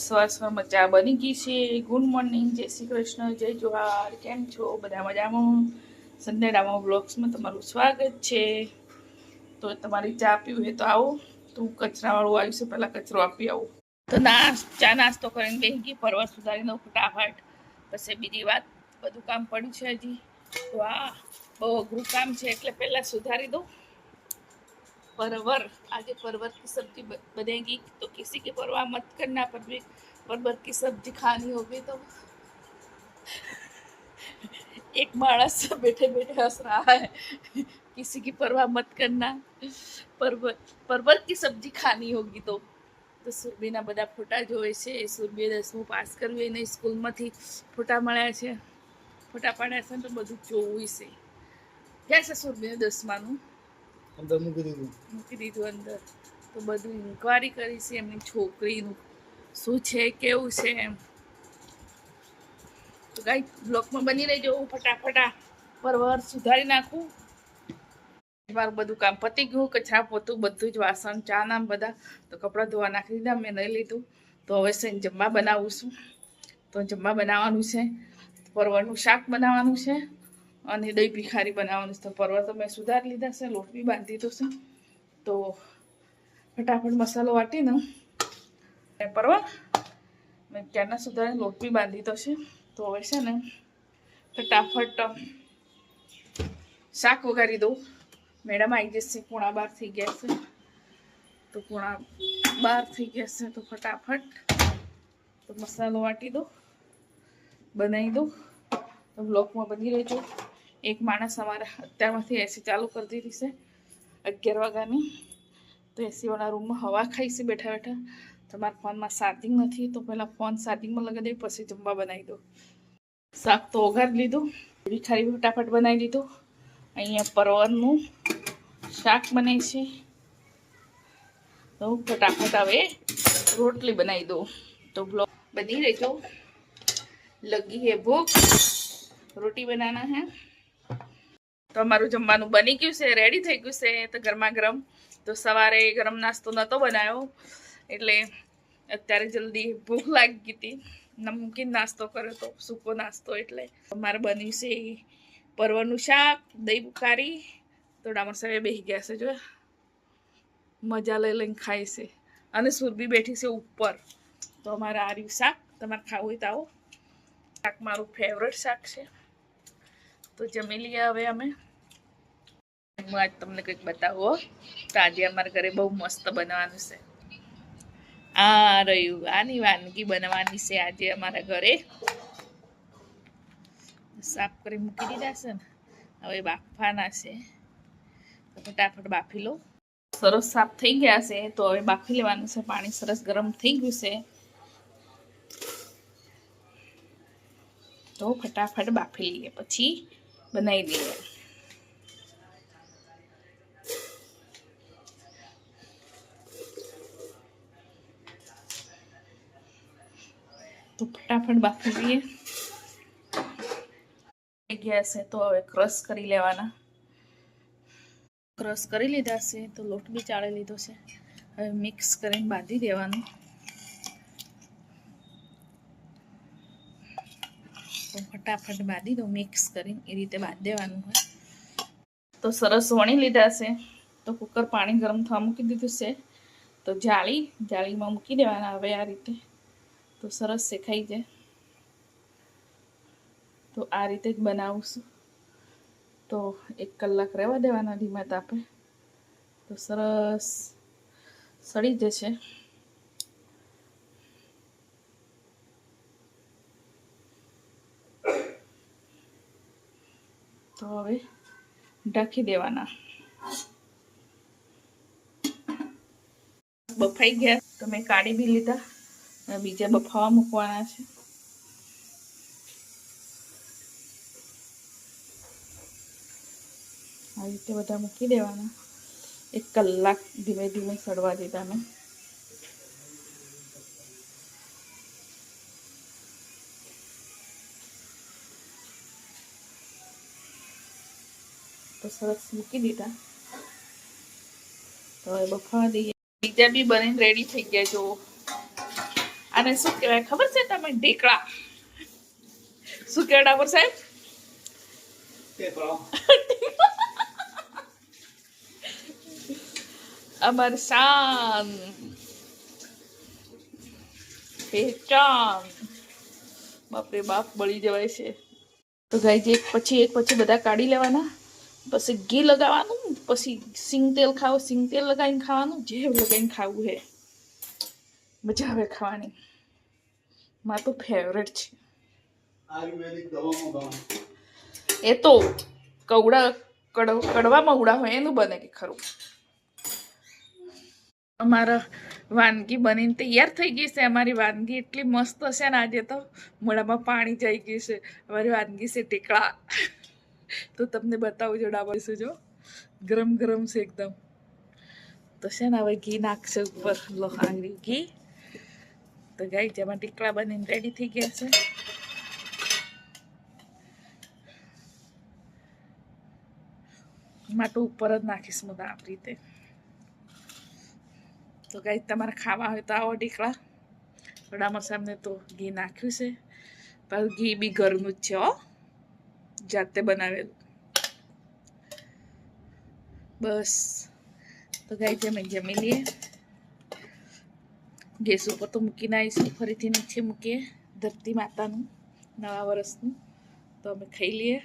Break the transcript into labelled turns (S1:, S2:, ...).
S1: સવારમાં ચા બની ગઈ છે. ગુડ મોર્નિંગ, જય શ્રી કૃષ્ણ, જય જોહાર. કેમ છો બધા? મજામાં? સંડેડામાં બ્લોગ્સમાં તમારું સ્વાગત છે. તો તમારી ચા પીવું હોય તો આવો. તો હું કચરાવાળું આવ્યું છે, પહેલાં કચરો આપી આવું. તો ચા નાસ્તો કરીને બેસી ગઈ, પરવા સુધારી દઉં ફટાફટ. પછી બીજી વાત, બધું કામ પડ્યું છે હજી. તો આ બહુ અઘરું કામ છે એટલે પહેલાં સુધારી દઉં. परवर आज परवर की सब्जी बनेगी तो किसी की परवाह मत करना, परवर की सब्जी खानी होगी तो एक मानस बैठे बैठे हंस रहा है, किसी की परवाह मत करना, परवर की सब्जी खानी होगी तो સુરભીના બધા ફોટા જોવે છે. સુરભીએ 10મું પાસ કર્યું, એને સ્કૂલમાંથી ફોટા મળ્યા છે, ફોટા પાડ્યા છે, તો બધું જોવું છે. ક્યાં છે સુરભીને 10માનું? અંદર મૂકી દીધું અંદર. તો બધું ઇન્ક્વાયરી કરી છે એમની છોકરીનું શું છે, કેવું છે એમ. તો ગાઈ બ્લોકમાં બની રહેજો. હું ફટાફટા પરવર સુધારી નાખું. મારું બધું કામ પતી ગયું, કચરા પોતું બધું જ, વાસણ ચા ના બધા. તો કપડાં ધોવા નાખી દીધા, મેં નહીં લીધું. તો હવે છે જમવા બનાવું છું. તો જમવા બનાવવાનું છે, પરવરનું શાક બનાવવાનું છે અને દહીં ભિખારી બનાવવાનું છે. તો પરવર તો મેં સુધારી લીધા છે, લોટ બી બાંધી દીધો છે. તો ફટાફટ મસાલો વાટીને પરવર મેં ક્યારના સુધારીને લોટ બી બાંધી દીધો છે. તો હવે છે ને ફટાફટ શાક વઘારી દઉં. મેડમ આવી જશે, 11:15 થઈ ગયા છે. તો 11:15 થઈ ગયા છે. તો ફટાફટ તો મસાલો વાટી દો, બનાવી દો. તો બ્લોકમાં બની રહેજો. એક માણસ અમારે અત્યારમાંથી એસી ચાલુ કરી દીધી છે 11 વાગ્યાની. તો એસીવાળા રૂમમાં હવા ખાઈ છે બેઠા બેઠા. તમારા ફોનમાં ચાર્જિંગ નથી, તો પહેલાં ફોન ચાર્જિંગમાં લગાવી દઈ, પછી જમવા બનાવી દો. શાક તો વઘારી લીધું, ભિખારી ફટાફટ બનાવી દીધું. અહીંયા પરવરનું શાક બને છે. તો ફટાફટ હવે રોટલી બનાવી દો. તો બ્લોક બની રહેજો. લગી હે ભૂખ, રોટી બનાના હે. તો અમારું જમવાનું બની ગયું છે, રેડી થઈ ગયું છે. તો ગરમા ગરમ. તો સવારે ગરમ નાસ્તો નહોતો બનાવ્યો એટલે અત્યારે જલ્દી ભૂખ લાગી ગઈ હતી. નમકીન નાસ્તો કર્યો તો, સૂકો નાસ્તો. એટલે અમારે બન્યું છે પરવરનું શાક, દહીં ભિખારી. તો ડામર સાહેબ બેસી ગયા છે, જો મજા લઈ લઈને ખાય છે. અને સુરભી બેઠી છે ઉપર. તો અમારે આ રહ્યું શાક. તમારે ખાવું હોય તો આવો. શાક મારું ફેવરેટ શાક છે. તો જમી લઈએ હવે અમે. હું આજ તમને કંઈક બતાવો. તો આજે અમારા ઘરે બહુ મસ્ત બનવાનું છે. આ રહ્યું, આની વાનગી બનવાની છે આજે અમારા ઘરે. સાફ કરી મૂકી દીધા છે ને, હવે બાફવાના છે. તો ફટાફટ બાફી લો. સરસ સાફ થઈ ગયા છે. તો હવે બાફી લેવાનું છે. પાણી સરસ ગરમ થઈ ગયું છે. તો ફટાફટ બાફી લઈએ, પછી બનાવી દઈએ. તો ફટાફટ બાફી લઈએ. થઈ ગયા છે. તો હવે ક્રશ કરી લેવાના. ક્રશ કરી લીધા છે. તો લોટ બી ચાળી લીધો છે. હવે મિક્સ કરીને બાંધી દેવાનું. તો ફટાફટ બાંધી દો, મિક્સ કરીને એ રીતે બાંધી દેવાનું હોય. તો સરસ વણી લીધા છે. તો કુકર પાણી ગરમ થવા મૂકી દીધું છે. તો જાળીમાં મૂકી દેવાના હવે આ રીતે. તો સરસ શેકાઈ જાય. તો આ રીતે જ બનાવું છું. તો 1 કલાક રહેવા દેવાના ધીમા તાપે. તો સરસ સડી જશે. તો હવે ઢાંકી દેવાના. બફાઈ ગયા. તો મેં કાઢી બી લીધા. બીજા બફાવા મૂકવાના છે. આ રીતે બધા મૂકી દેવાના. 1 કલાક ધીમે ધીમે સડવા દીધા મેં. તો સરસ મૂકી દીધા. તો હવે બફાવા દઈએ. બીજા બી બનીને રેડી થઈ ગયા. જો આ આને શું કહેવાય ખબર છે તમે? ઢેકળા. શું કહેવાય ડાબર સાહેબ? અમારે શાન પહેચાન. બાપરે બાપ બળી જવાય છે. તો ગાઈઝ એક પછી બધા કાઢી લેવાના, પછી ઘી લગાવવાનું, પછી સિંગ તેલ ખાઓ, સિંગ તેલ લગાવીને ખાવાનું, જે લગાવીને ખાવું હે. મજા આવે ખાવાની. મારું તો ફેવરેટ છે.
S2: આયુર્વેદિક દવામાં
S1: એ તો કડવા મવડા હોય એનું બને કે ખરું. અમારા વાનગી બનીને તૈયાર થઈ ગઈ છે. અમારી વાનગી એટલી મસ્ત છે ને આજે તો મોઢામાં પાણી જઈ ગયું છે. અમારી વાનગી છે ઢેકળા. તો તમને બતાવું જો ડાબરશું જો ગરમ ગરમ છે એકદમ. તો છે ને હવે ઘી નાખશે ઉપર. લો આવી ઘી. તો ગાઈ જેમાં ઢેકળા બનીને રેડી થઈ ગયા છે. માટું ઉપર જ નાખીશ હું આ રીતે. તો ગાઈ તમારે ખાવા હોય તો આવો ઢેકળા. વડામાં સામને તો ઘી નાખ્યું છે, પણ ઘી બી ઘરનું જ છે હો, જાતે બનાવેલું. બસ તો ગાઈ જમી લઈએ. ગેસ ઉપર તો મૂકીને આવીશું, ફરીથી નીચે મૂકીએ ધરતી માતાનું નવા વર્ષનું. તો અમે ખાઈ લઈએ.